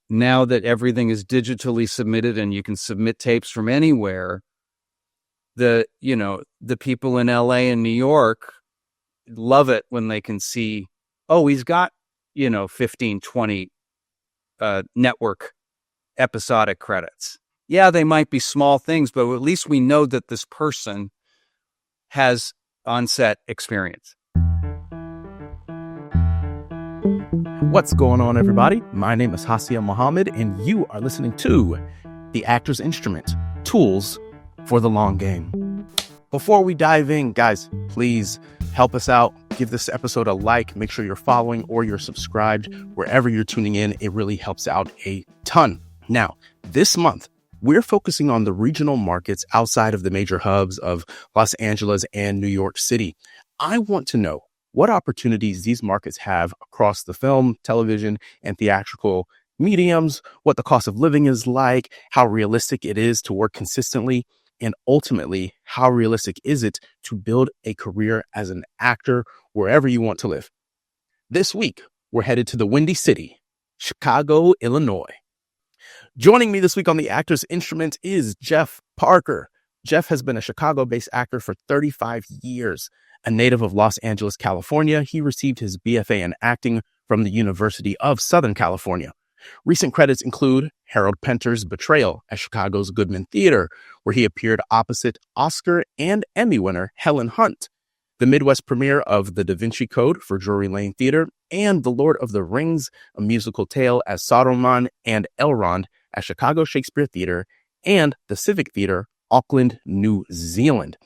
now that everything is digitally submitted and you can submit tapes from anywhere, the people in LA and New York love it when they can see, oh, he's got, 15, 20 network episodic credits. Yeah, they might be small things, but at least we know that this person has on-set experience. What's going on, everybody? My name is Hassiem Muhammad, and you are listening to The Actor's Instrument, Tools for the Long Game. Before we dive in, guys, please help us out. Give this episode a like. Make sure you're following or you're subscribed wherever you're tuning in. It really helps out a ton. Now, this month, we're focusing on the regional markets outside of the major hubs of Los Angeles and New York City. I want to know what opportunities these markets have across the film, television, and theatrical mediums, what the cost of living is like, how realistic it is to work consistently, and ultimately, how realistic is it to build a career as an actor wherever you want to live. This week, we're headed to the Windy City, Chicago, Illinois. Joining me this week on The Actor's Instrument is Jeff Parker. Jeff has been a Chicago-based actor for 35 years. A native of Los Angeles, California, he received his BFA in acting from the University of Southern California. Recent credits include Harold Pinter's Betrayal at Chicago's Goodman Theatre, where he appeared opposite Oscar and Emmy winner Helen Hunt, the Midwest premiere of The Da Vinci Code for Drury Lane Theatre, and The Lord of the Rings, a musical tale as Saruman and Elrond at Chicago Shakespeare Theatre and the Civic Theatre, Auckland, New Zealand.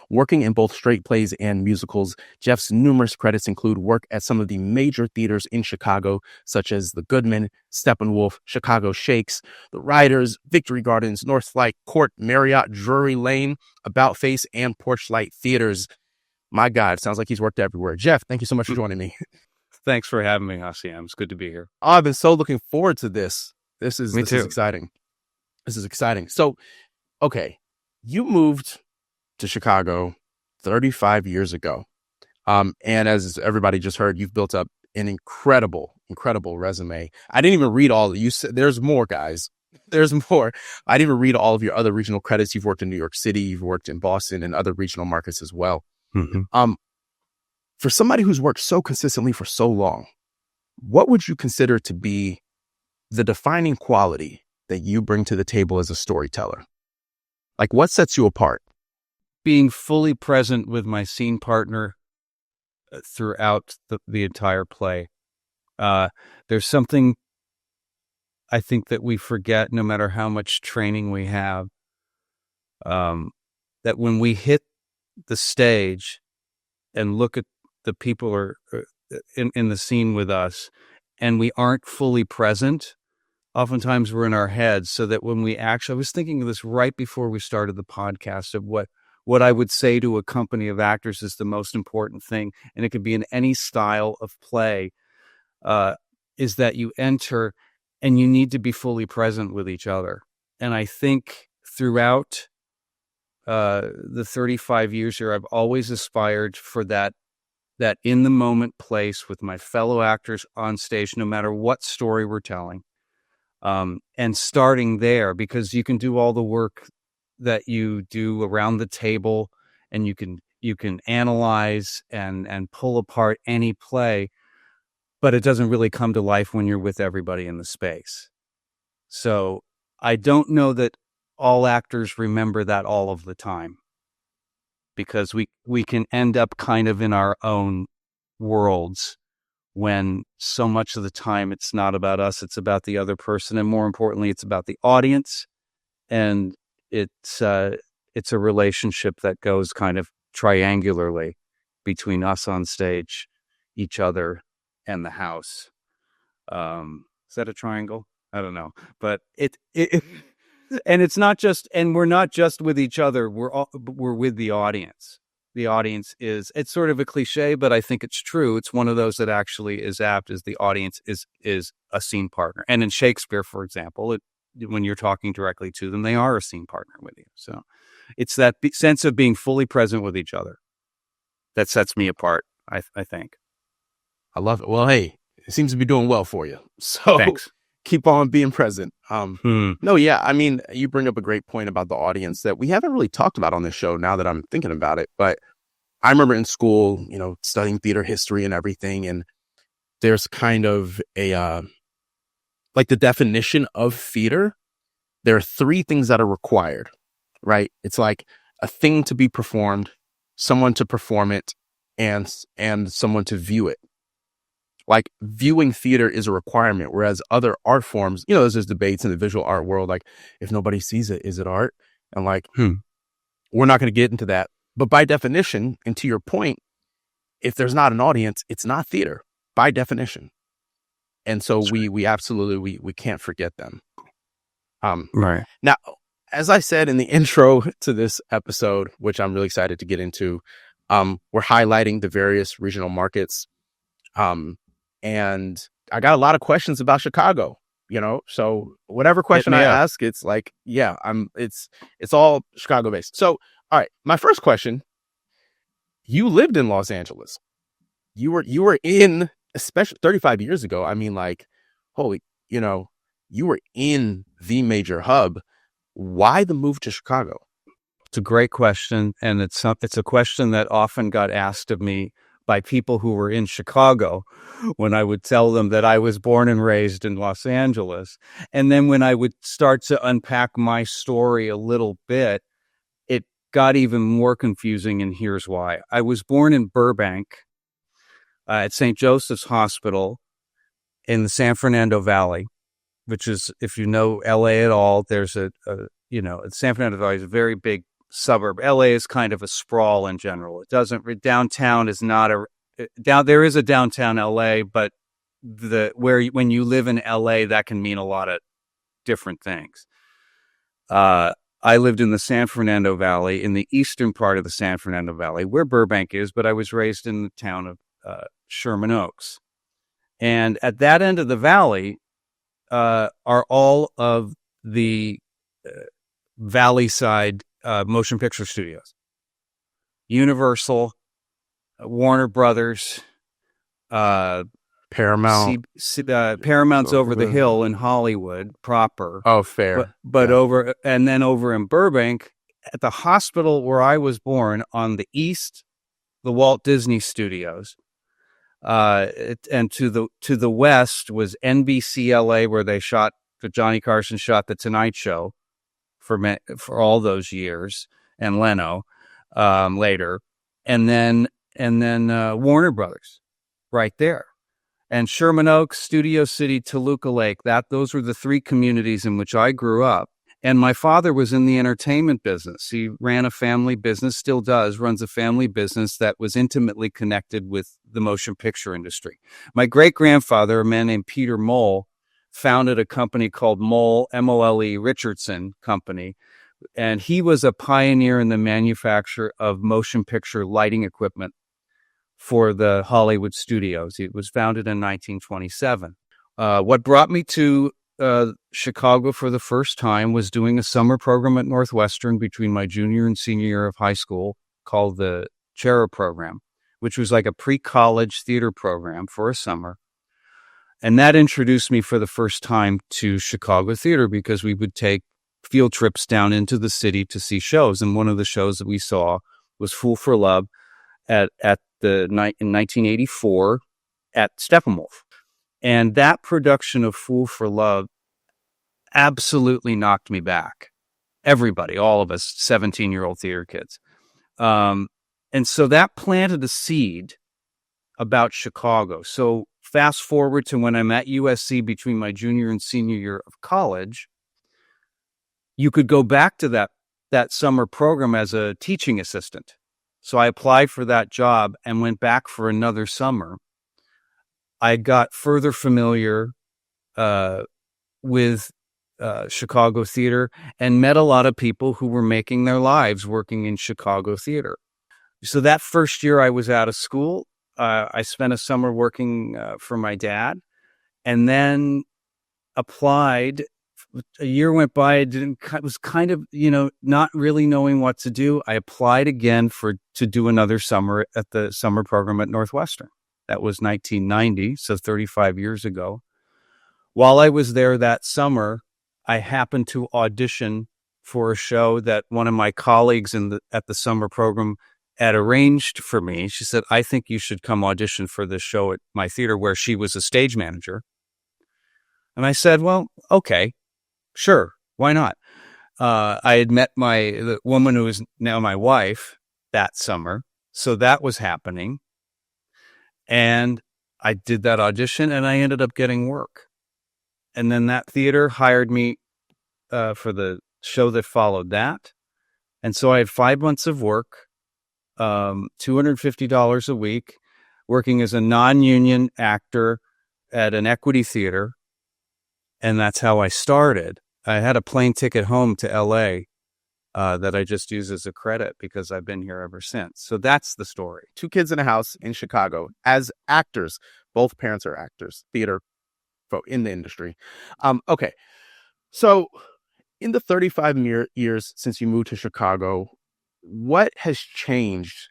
Working in both straight plays and musicals, Jeff's numerous credits include work at some of the major theaters in Chicago, such as the Goodman, Steppenwolf, Chicago Shakes, the Riders, Victory Gardens, Northlight Court, Marriott, Drury Lane, About Face, and Porchlight Theaters. My God, sounds like he's worked everywhere. Jeff, thank you so much for joining me. Thanks for having me, Hassiem. It's good to be here. Oh, I've been so looking forward to this. This is exciting. This is exciting. So, okay, you moved to Chicago 35 years ago. And as everybody just heard, you've built up an incredible resume. I didn't even read all. You said there's more, guys. There's more. I didn't even read all of your other regional credits. You've worked in New York City, you've worked in Boston and other regional markets as well. Mm-hmm. For somebody who's worked so consistently for so long, what would you consider to be the defining quality that you bring to the table as a storyteller? Like, what sets you apart? Being fully present with my scene partner throughout the entire play. There's something I think that we forget, no matter how much training we have, that when we hit the stage and look at the people who are in the scene with us, and we aren't fully present, oftentimes we're in our heads, so that when we actually, I was thinking of this right before we started the podcast, of what I would say to a company of actors is the most important thing, and it could be in any style of play, is that you enter and you need to be fully present with each other. And I think throughout the 35 years here, I've always aspired for that in the moment place with my fellow actors on stage, no matter what story we're telling. And starting there, because you can do all the work that you do around the table, and you can analyze and pull apart any play, but it doesn't really come to life when you're with everybody in the space. So I don't know that all actors remember that all of the time, because we can end up kind of in our own worlds when so much of the time it's not about us, it's about the other person, and more importantly, it's about the audience. And it's a relationship that goes kind of triangularly between us on stage, each other, and the house. Is that a triangle? I don't know, but it and it's not just, and we're not just with each other. We're with the audience. The audience it's sort of a cliche, but I think it's true. It's one of those that actually is apt, is the audience is a scene partner. And in Shakespeare, for example, when you're talking directly to them, they are a scene partner with you. So it's that sense of being fully present with each other that sets me apart, I think. I love it. Well, hey, it seems to be doing well for you. So thanks. keep on being present. Hmm. No, yeah, I mean, you bring up a great point about the audience that we haven't really talked about on this show now that I'm thinking about it. But I remember in school, studying theater history and everything. And there's kind of like the definition of theater. There are three things that are required, right? It's like a thing to be performed, someone to perform it, and someone to view it. Like viewing theater is a requirement, whereas other art forms, there's just debates in the visual art world. Like if nobody sees it, is it art? And like, we're not going to get into that. But by definition, and to your point, if there's not an audience, it's not theater by definition. And so we absolutely, we can't forget them. Right. Now, as I said in the intro to this episode, which I'm really excited to get into, we're highlighting the various regional markets. And I got a lot of questions about Chicago, so whatever question I ask, it's like, yeah, it's all Chicago based. So, all right, my first question, you lived in Los Angeles. You were in, especially 35 years ago. I mean, like, holy, you were in the major hub. Why the move to Chicago? It's a great question. And it's a question that often got asked of me by people who were in Chicago when I would tell them that I was born and raised in Los Angeles. And then when I would start to unpack my story a little bit, it got even more confusing. And here's why. I was born in Burbank at St. Joseph's Hospital in the San Fernando Valley, which is, if you know LA at all, there's San Fernando Valley is a very big suburb. LA is kind of a sprawl in general. Downtown is not there is a downtown LA, but when you live in LA, that can mean a lot of different things. I lived in the San Fernando Valley, in the eastern part of the San Fernando Valley, where Burbank is, but I was raised in the town of Sherman Oaks. And at that end of the valley are all of the valley side motion picture studios. Universal, Warner Brothers, Paramount. Paramount's over the hill in Hollywood proper. Oh, fair. But over in Burbank, at the hospital where I was born on the east, the Walt Disney Studios. And to the west was NBC LA, where they shot Johnny Carson shot The Tonight Show for all those years, and Leno later, and then Warner Brothers right there, and Sherman Oaks, Studio City, Toluca Lake. Those were the three communities in which I grew up. And my father was in the entertainment business. He ran a family business, still does, runs a family business that was intimately connected with the motion picture industry. My great-grandfather, a man named Peter Mole, founded a company called Mole, M-O-L-E, Richardson Company. And he was a pioneer in the manufacture of motion picture lighting equipment for the Hollywood studios. It was founded in 1927. What brought me to Chicago for the first time was doing a summer program at Northwestern between my junior and senior year of high school called the Chera program, which was like a pre-college theater program for a summer. And that introduced me for the first time to Chicago theater, because we would take field trips down into the city to see shows. And one of the shows that we saw was Fool for Love in 1984 at Steppenwolf. And that production of Fool for Love absolutely knocked me back. Everybody, all of us 17-year-old theater kids. And so that planted a seed about Chicago. So fast forward to when I'm at USC between my junior and senior year of college, you could go back to that summer program as a teaching assistant. So I applied for that job and went back for another summer. I got further familiar with Chicago theater and met a lot of people who were making their lives working in Chicago theater. So that first year I was out of school, I spent a summer working for my dad, and then applied. A year went by. Was kind of, not really knowing what to do. I applied again to do another summer at the summer program at Northwestern. That was 1990, so 35 years ago. While I was there that summer, I happened to audition for a show that one of my colleagues at the summer program had arranged for me. She said, I think you should come audition for this show at my theater, where she was a stage manager. And I said, well, okay, sure. Why not? I had met the woman who is now my wife that summer. So that was happening. And I did that audition and I ended up getting work. And then that theater hired me for the show that followed that. And so I had 5 months of work, $250 a week, working as a non-union actor at an equity theater. And that's how I started. I had a plane ticket home to LA that I just use as a credit because I've been here ever since. So that's the story. 2 kids in a house in Chicago as actors. Both parents are actors, theater folk in the industry. Okay. So in the 35 years since you moved to Chicago, what has changed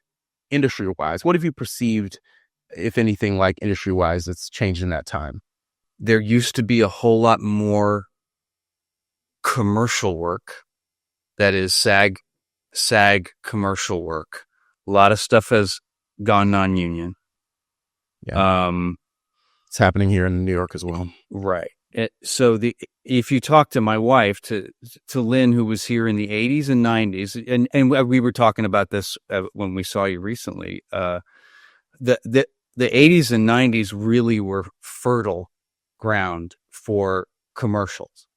industry-wise? What have you perceived, if anything, like industry-wise that's changed in that time? There used to be a whole lot more commercial work. That is SAG commercial work. A lot of stuff has gone non-union. Yeah. It's happening here in New York as well. Right. So if you talk to my wife, to Lynn, who was here in the 80s and 90s, and we were talking about this when we saw you recently, the 80s and 90s really were fertile ground for commercials.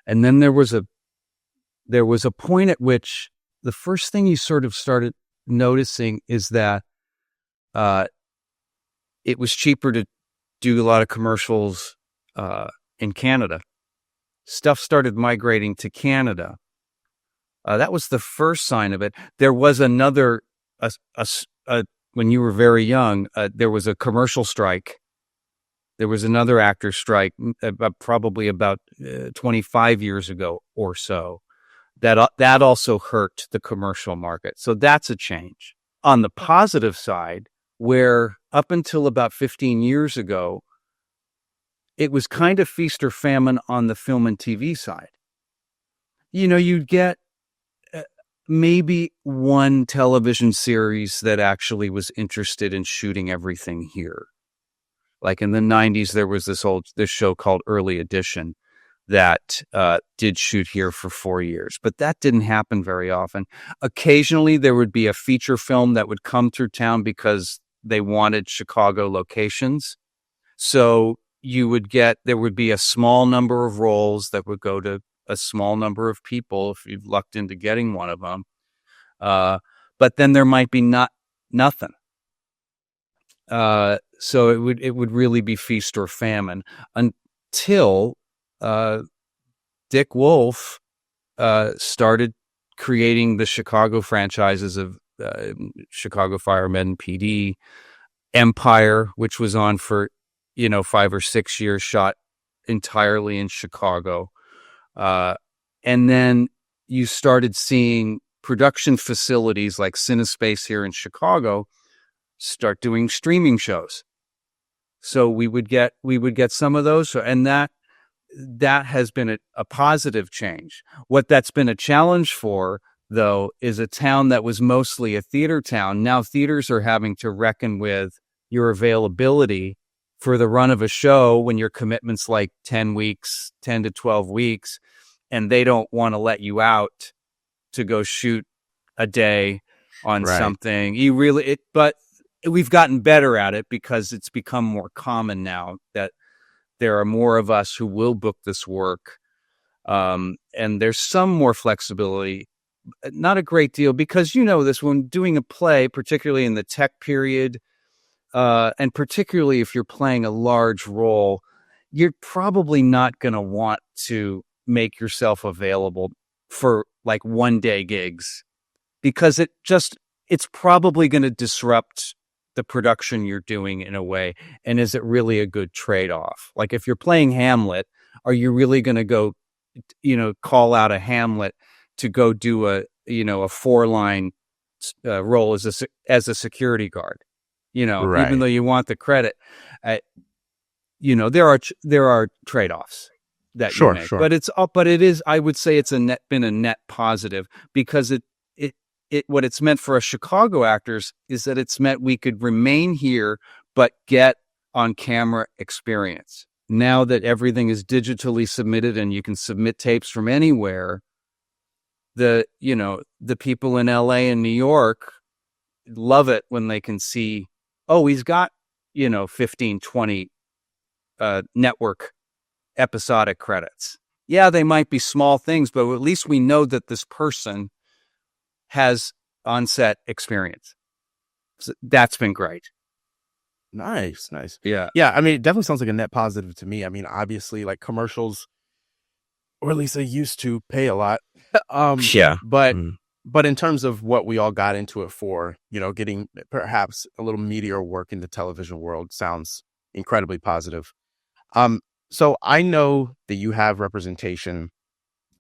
And then there was a point at which the first thing you sort of started noticing is that it was cheaper to do a lot of commercials in Canada. Stuff started migrating to Canada. That was the first sign of it. There was another, when you were very young, there was a commercial strike. There was another actor strike, probably about 25 years ago or so. That also hurt the commercial market. So that's a change. On the positive side, where up until about 15 years ago, it was kind of feast or famine on the film and TV side. You know, you'd get maybe one television series that actually was interested in shooting everything here. Like in the 90s, there was this show called Early Edition that did shoot here for 4 years, but that didn't happen very often. Occasionally, there would be a feature film that would come through town because they wanted Chicago locations. So there would be a small number of roles that would go to a small number of people if you've lucked into getting one of them. But then there might be nothing. So it would really be feast or famine until Dick Wolf started creating the Chicago franchises of Chicago Fire, Med and PD, Empire, which was on for 5 or 6 years, shot entirely in Chicago, and then you started seeing production facilities like Cinespace here in Chicago start doing streaming shows. So we would get some of those, and that has been a positive change. What that's been a challenge for, though, is a town that was mostly a theater town. Now theaters are having to reckon with your availability for the run of a show when your commitment's like 10 to 12 weeks, and they don't want to let you out to go shoot a day on something. But we've gotten better at it because it's become more common now that there are more of us who will book this work. And there's some more flexibility, not a great deal, because this, when doing a play, particularly in the tech period, and particularly if you're playing a large role, you're probably not going to want to make yourself available for like one-day gigs, because it's probably going to disrupt the production you're doing in a way. And is it really a good trade-off? Like if you're playing Hamlet, are you really going to go, call out a Hamlet to go do a 4-line role as a security guard? Even though you want the credit, there are trade-offs that you Sure, make, sure. but it is, I would say, been a net positive, because what it's meant for us Chicago actors is that it's meant we could remain here but get on camera experience. Now that everything is digitally submitted and you can submit tapes from anywhere, the people in LA and New York love it when they can see, oh, he's got 15, 20 network episodic credits. Yeah, they might be small things, but at least we know that this person has on-set experience. So that's been great. Nice. Yeah. Yeah, I mean, it definitely sounds like a net positive to me. I mean, obviously, like commercials, or at least they used to pay a lot. Yeah. But but in terms of what we all got into it for, getting perhaps a little meatier work in the television world sounds incredibly positive. So I know that you have representation.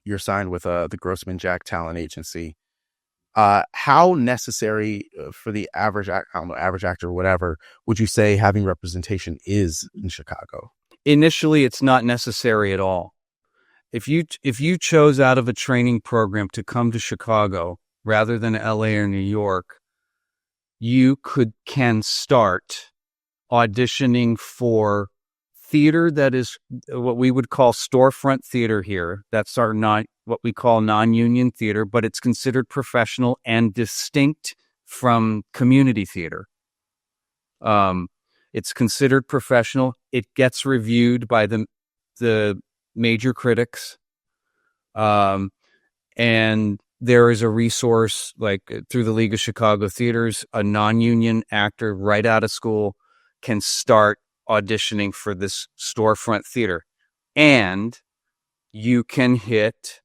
You're signed with the Grossman Jack Talent Agency. How necessary for the average actor, whatever, would you say having representation is in Chicago? Initially, it's not necessary at all. If you chose out of a training program to come to Chicago rather than LA or New York, you can start auditioning for theater that is what we would call storefront theater here. That's what we call non-union theater, but it's considered professional and distinct from community theater. It's considered professional. It gets reviewed by the major critics. And there is a resource like through the League of Chicago Theaters, a non-union actor right out of school can start auditioning for this storefront theater. And you can hit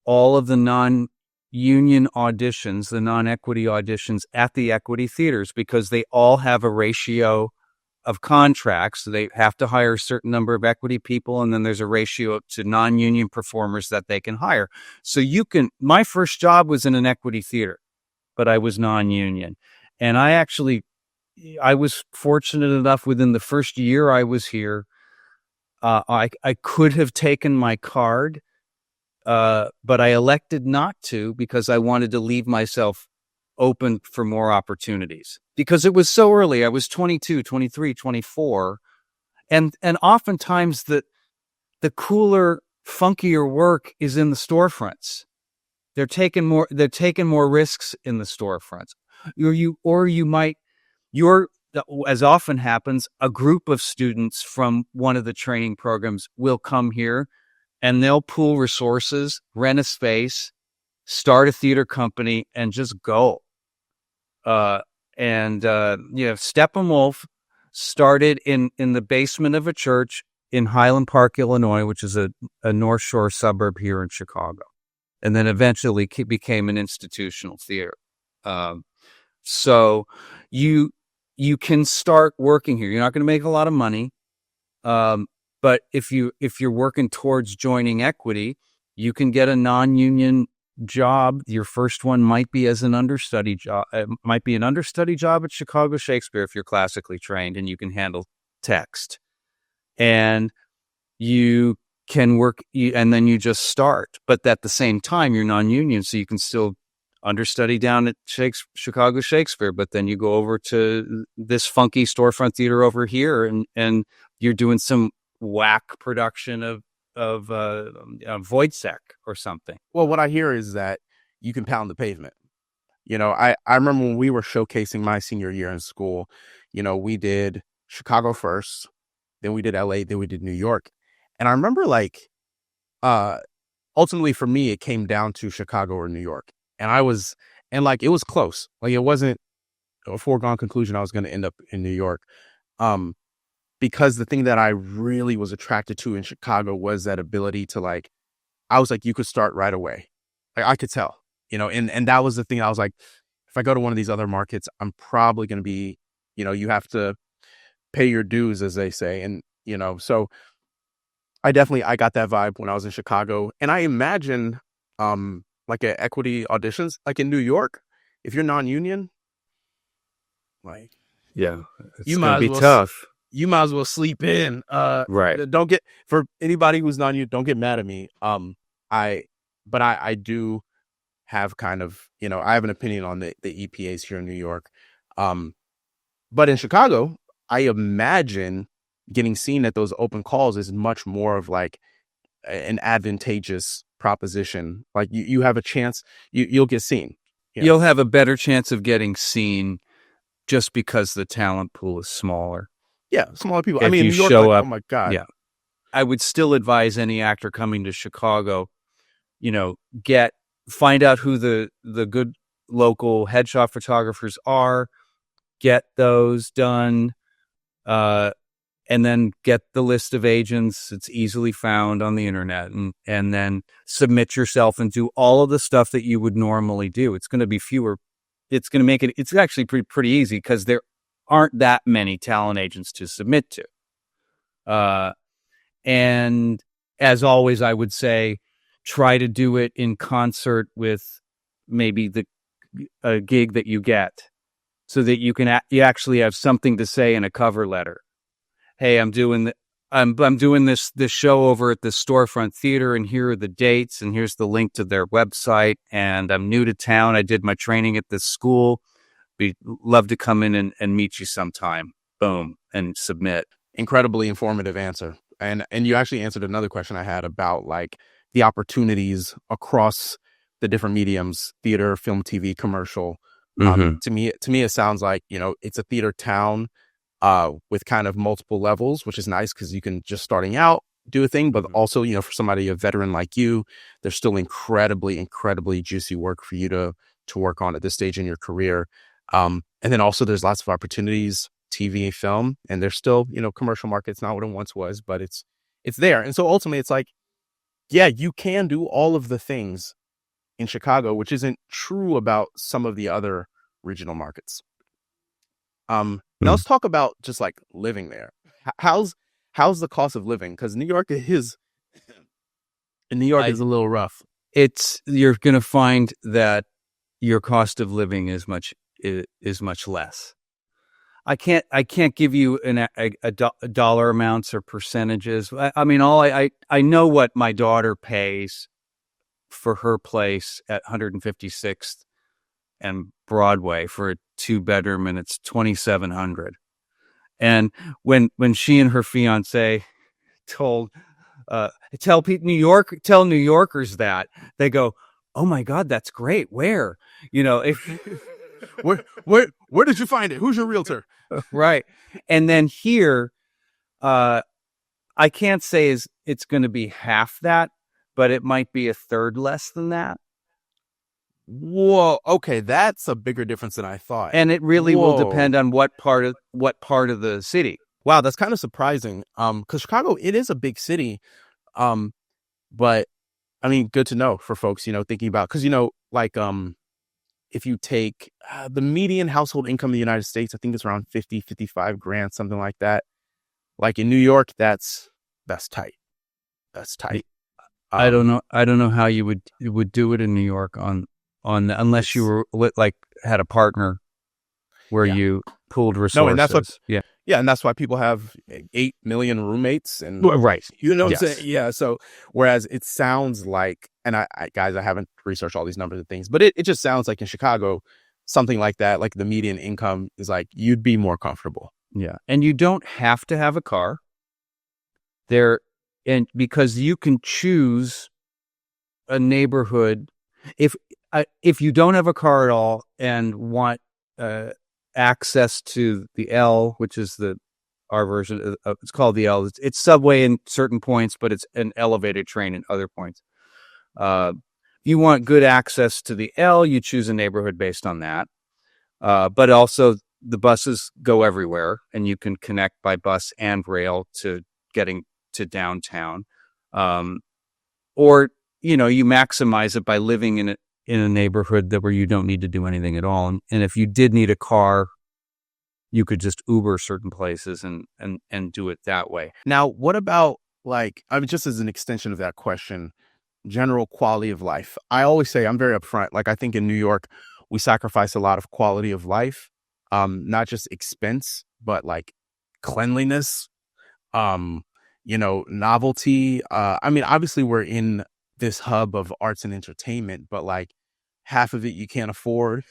all of the non-union auditions, the non-equity auditions at the equity theaters, because they all have a ratio of contracts. So they have to hire a certain number of equity people, and then there's a ratio to non-union performers that they can hire. So my first job was in an equity theater, but I was non-union. And I was fortunate enough within the first year I was here, I could have taken my card, but I elected not to because I wanted to leave myself open for more opportunities, because it was so early. I was 22, 23, 24. And oftentimes the cooler, funkier work is in the storefronts. They're taking more risks in the storefronts. You're, as often happens, a group of students from one of the training programs will come here and they'll pool resources, rent a space, start a theater company, and just go. Steppenwolf started in the basement of a church in Highland Park, Illinois, which is a North Shore suburb here in Chicago, and then eventually became an institutional theater. So you can start working here. You're not going to make a lot of money, but if you're working towards joining equity, you can get a non-union job. Your first one might be as an understudy job. It might be an understudy job at Chicago Shakespeare if you're classically trained and you can handle text. And you can work, and then you just start. But at the same time, you're non-union, so you can still understudy down at Chicago Shakespeare. But then you go over to this funky storefront theater over here, and you're doing some whack production of Wojciech or something. Well, what I hear is that you can pound the pavement. I remember when we were showcasing my senior year in school, we did Chicago first, then we did LA, then we did New York. And I remember ultimately for me, it came down to Chicago or New York. And it was close. Like, it wasn't a foregone conclusion I was going to end up in New York. Because the thing that I really was attracted to in Chicago was that ability to I was like, you could start right away. Like, I could tell, and that was the thing. I was like, if I go to one of these other markets, I'm probably going to be, you have to pay your dues, as they say. And, so I got that vibe when I was in Chicago. And I imagine, at equity auditions, like in New York, if you're non-union, yeah, it's you going might to be as well tough. you might as well sleep in. Right. Don't get, for anybody who's not you, don't get mad at me. I do have kind of, I have an opinion on the EPAs here in New York. But in Chicago, I imagine getting seen at those open calls is much more of like an advantageous proposition. Like you have a chance, you'll get seen. You'll have a better chance of getting seen just because the talent pool is smaller. Yeah, smaller people. If I mean, you New York, show like, up, oh my God. Yeah. I would still advise any actor coming to Chicago, find out who the good local headshot photographers are, get those done, and then get the list of agents. It's easily found on the internet, and then submit yourself and do all of the stuff that you would normally do. It's going to be fewer. It's going to make it, it's actually pretty easy because there aren't that many talent agents to submit to. And as always, I would say, try to do it in concert with maybe a gig that you get, so that you actually have something to say in a cover letter. Hey, I'm doing this show over at the Storefront Theater, and here are the dates, and here's the link to their website, and I'm new to town. I did my training at this school. We'd love to come in and meet you sometime. Boom, and submit. Incredibly informative answer. And you actually answered another question I had about like the opportunities across the different mediums: theater, film, TV, commercial. To me, it sounds like, it's a theater town with kind of multiple levels, which is nice because you can just starting out do a thing, but also, for somebody, a veteran like you, there's still incredibly, incredibly juicy work for you to work on at this stage in your career. And then also there's lots of opportunities, TV, film, and there's still, commercial market's not what it once was, but it's there. And so ultimately it's like, yeah, you can do all of the things in Chicago, which isn't true about some of the other regional markets. Now let's talk about just like living there. How's the cost of living? Because New York is a little rough. You're going to find that your cost of living is much less. I can't give you a dollar amounts or percentages. I mean, I know what my daughter pays for her place at 156th and Broadway for a 2-bedroom, and it's $2,700. And when she and her fiance tell New Yorkers that, they go, "Oh my God, that's great. Where?" Where did you find it? Who's your realtor? Right. And then here, I can't say it's going to be half that, but it might be a third less than that. Whoa. Okay, that's a bigger difference than I thought. And it really will depend on what part of the city. Wow, that's kind of surprising. Because Chicago, it is a big city. But I mean, good to know for folks, thinking about, because like if you take the median household income in the United States, I think it's around 55 grand, something like that. Like in New York, that's tight. That's tight. I don't know how you would do it in New York unless you were had a partner where you pooled resources. No, and that's what, and that's why people have 8 million roommates, and right. What I'm saying? Yeah. So whereas it sounds like, and I guys, I haven't researched all these numbers and things, but it just sounds like in Chicago, something like that, like the median income is like, you'd be more comfortable. Yeah. And you don't have to have a car there, and because you can choose a neighborhood. If you don't have a car at all and want access to the L, which is our version of, it's called the L. It's subway in certain points, but it's an elevated train in other points. You want good access to the L, you choose a neighborhood based on that. But also the buses go everywhere, and you can connect by bus and rail to getting to downtown. Or, you maximize it by living in a neighborhood where you don't need to do anything at all. And if you did need a car, you could just Uber certain places and do it that way. Now, what about just as an extension of that question, general quality of life? I always say, I'm very upfront. Like, I think in New York, we sacrifice a lot of quality of life, not just expense, but like cleanliness, um, novelty. I mean, obviously we're in this hub of arts and entertainment, but like half of it you can't afford,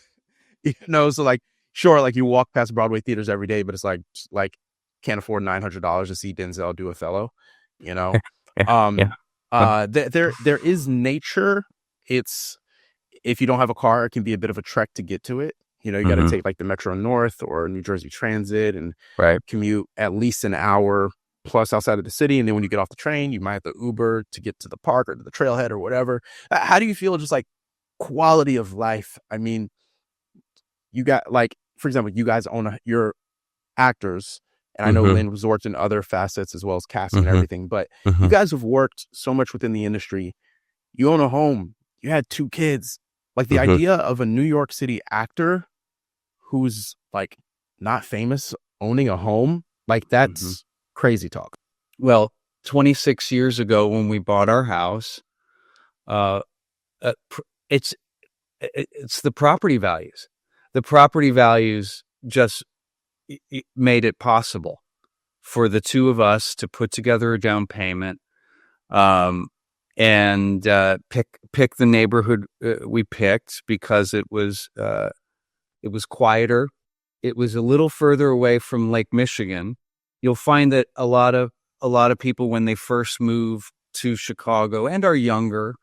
so like, sure, like you walk past Broadway theaters every day, but it's like can't afford $900 to see Denzel do Othello, you know. Yeah. Um, Yeah. But, there is nature. It's if you don't have a car, it can be a bit of a trek to get to it. You got to mhm. take like the Metro North or New Jersey Transit and Right. commute at least an hour plus outside of the city. And then when you get off the train, you might have to Uber to get to the park or to the trailhead or whatever. How do you feel just like quality of life? I mean, you got like, for example, you guys own your actors. And I know Mhm. Lynn was worked in other facets as well as casting and Mhm. everything, but you Mhm. guys have worked so much within the industry. You own a home. You had 2 kids. Like the Mhm. idea of a New York City actor who's like not famous owning a home, like Mhm. that's crazy talk. Well, 26 years ago when we bought our house, uh, pr- it's it's the property values. The property values just made it possible for the two of us to put together a down payment, um, and pick the neighborhood we picked because it was quieter. It was a little further away from Lake Michigan. You'll find that a lot of people when they first move to Chicago and are younger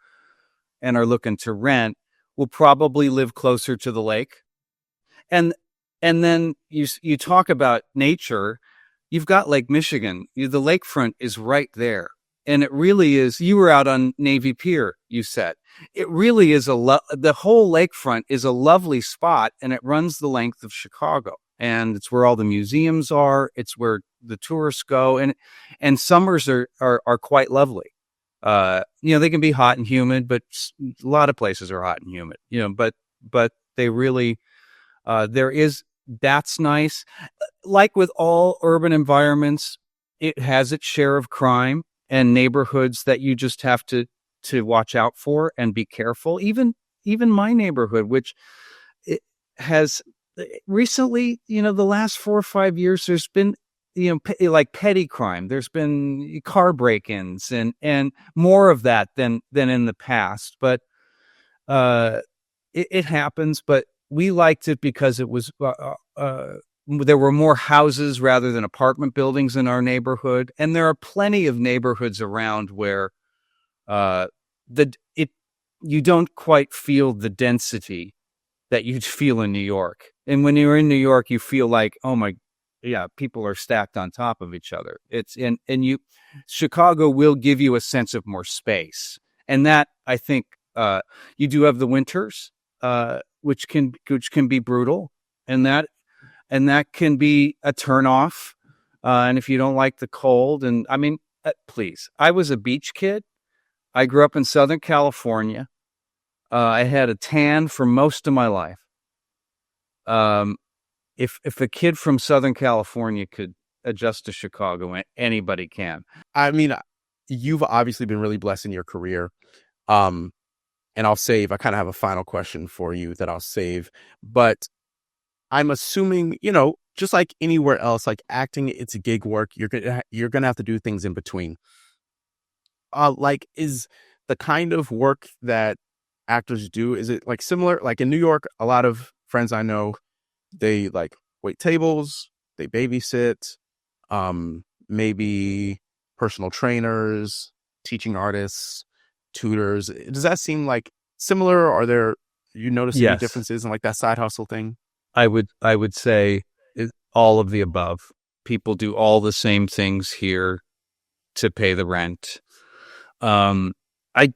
and are looking to rent will probably live closer to the lake. And and then you talk about nature. You've got Lake Michigan. The lakefront is right there, and it really is. You were out on Navy Pier. You said it really is the whole lakefront is a lovely spot, and it runs the length of Chicago, and it's where all the museums are. It's where the tourists go, and summers are quite lovely. They can be hot and humid, but a lot of places are hot and humid. But they really there is that's nice. Like with all urban environments, it has its share of crime and neighborhoods that you just have to watch out for and be careful. Even my neighborhood, which it has recently, the last 4 or 5 years, there's been like petty crime. There's been car break-ins and more of that than in the past. But uh, it happens, but we liked it because it was there were more houses rather than apartment buildings in our neighborhood, and there are plenty of neighborhoods around where uh, the it you don't quite feel the density that you'd feel in New York. And when you're in New York, you feel like, oh my, yeah, people are stacked on top of each other. Chicago will give you a sense of more space, and that I think you do have the winters, which can be brutal, and that can be a turnoff. And if you don't like the cold, and I mean, please, I was a beach kid. I grew up in Southern California. I had a tan for most of my life. Um, if a kid from Southern California could adjust to Chicago, anybody can. I mean, you've obviously been really blessed in your career. Um, and I kind of have a final question for you that I'll save, but I'm assuming, just like anywhere else, like acting, it's a gig work. You're gonna have to do things in between. Like, is the kind of work that actors do, is it like similar? Like in New York, a lot of friends I know, they like wait tables, they babysit, maybe personal trainers, teaching artists, tutors. Does that seem like similar? You notice any Yes, differences in like that side hustle thing? I would say all of the above. People do all the same things here to pay the rent. Um, I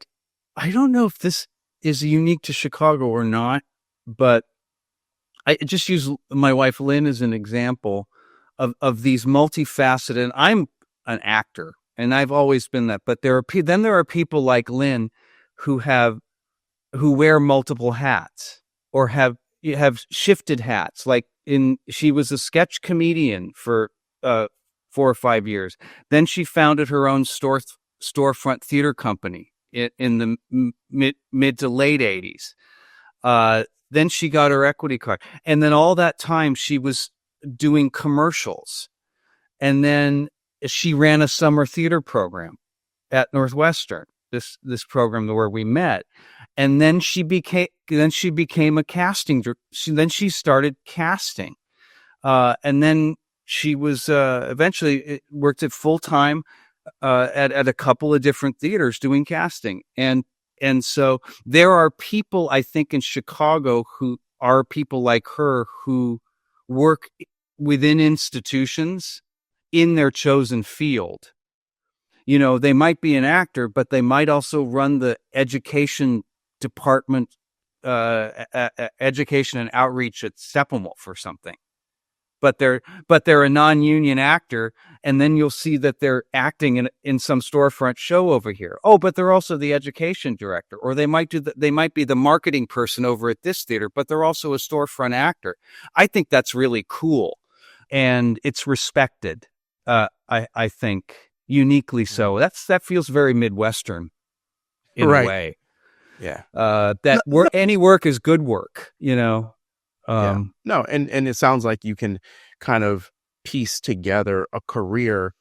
I don't know if this is unique to Chicago or not, but I just use my wife Lynn as an example of these multifaceted. And I'm an actor, and I've always been that. But there are people like Lynn who who wear multiple hats or have shifted hats. Like she was a sketch comedian for 4 or 5 years. Then she founded her own storefront theater company in the mid to late '80s. Then she got her equity card. And then all that time she was doing commercials. And then she ran a summer theater program at Northwestern, this program where we met. And then she became a casting. Then she started casting. And then she was eventually worked at full time at a couple of different theaters doing casting. And so there are people, I think, in Chicago who are people like her who work within institutions in their chosen field. You know, they might be an actor, but they might also run the education department, education and outreach at Steppenwolf or something. But they're a non-union actor, and then you'll see that they're acting in some storefront show over here. Oh, but they're also the education director, or they might be the marketing person over at this theater, but they're also a storefront actor. I think that's really cool, and it's respected. I think uniquely so. That feels very Midwestern in a way. Yeah. Any work is good work, you know. No, and it sounds like you can kind of piece together a career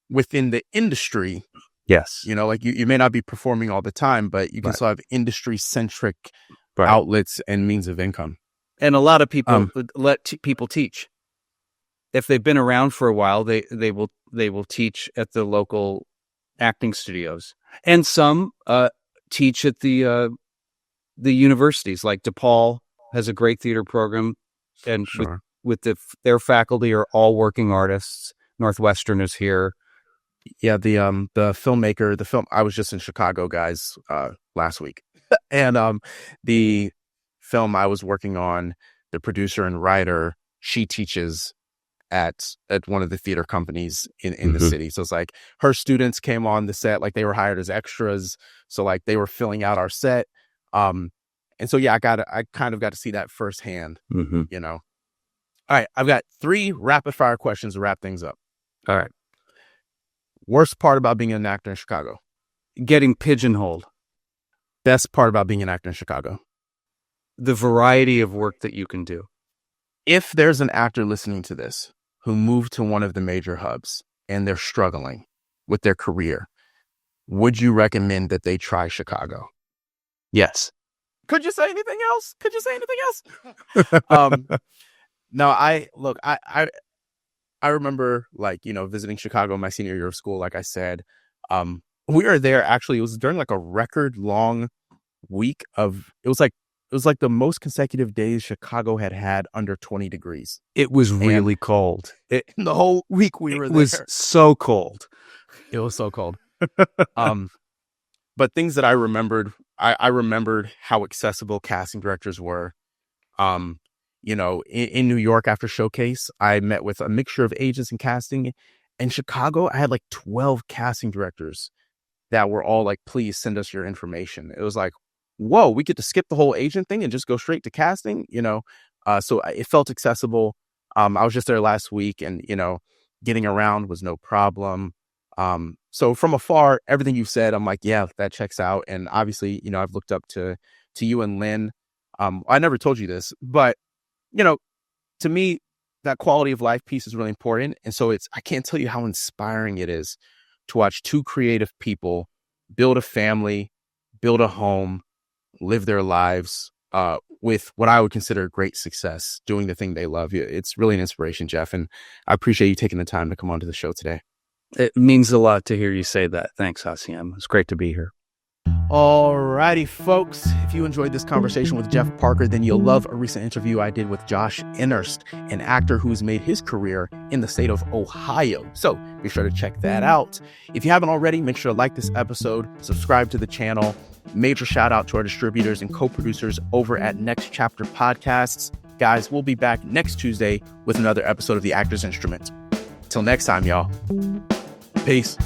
within the industry. Yes. You know, like you may not be performing all the time, but you can still have industry-centric outlets and means of income. And a lot of people let people teach. If they've been around for a while, they will teach at the local acting studios, and some teach at the universities. Like DePaul has a great theater program, and their faculty are all working artists. Northwestern is here. Yeah, the filmmaker, I was just in Chicago, guys, last week, and the film I was working on, the producer and writer, she teaches at one of the theater companies in the city. So it's like her students came on the set, like they were hired as extras. So like they were filling out our set. And so, yeah, I kind of got to see that firsthand, you know. All right. I've got 3 rapid fire questions to wrap things up. All right. Worst part about being an actor in Chicago? Getting pigeonholed. Best part about being an actor in Chicago? The variety of work that you can do. If there's an actor listening to this who moved to one of the major hubs and they're struggling with their career, would you recommend that they try Chicago? Yes. Could you say anything else? No, I remember, like, you know, visiting Chicago my senior year of school. Like I said, we were there. Actually, it was during like a record long week it was like the most consecutive days Chicago had under 20 degrees. It was really cold. The whole week we were there. It was so cold. It was so cold. But things that I remembered, I remembered how accessible casting directors were. You know, in New York after Showcase, I met with a mixture of agents and casting. In Chicago, I had like 12 casting directors that were all like, please send us your information. It was like, whoa, we get to skip the whole agent thing and just go straight to casting, you know? So it felt accessible. I was just there last week, and, you know, getting around was no problem. So from afar, everything you've said, I'm like, yeah, that checks out. And obviously, you know, I've looked up to you and Lynn. I never told you this, but, you know, to me, that quality of life piece is really important. And so I can't tell you how inspiring it is to watch 2 creative people build a family, build a home, live their lives with what I would consider great success, doing the thing they love. It's really an inspiration, Jeff. And I appreciate you taking the time to come onto the show today. It means a lot to hear you say that. Thanks, Hassiem. It's great to be here. Alrighty, folks. If you enjoyed this conversation with Jeff Parker, then you'll love a recent interview I did with Josh Innerst, an actor who's made his career in the state of Ohio. So be sure to check that out. If you haven't already, make sure to like this episode, subscribe to the channel. Major shout out to our distributors and co-producers over at Next Chapter Podcasts. Guys, we'll be back next Tuesday with another episode of The Actor's Instrument. Till next time, y'all. Peace.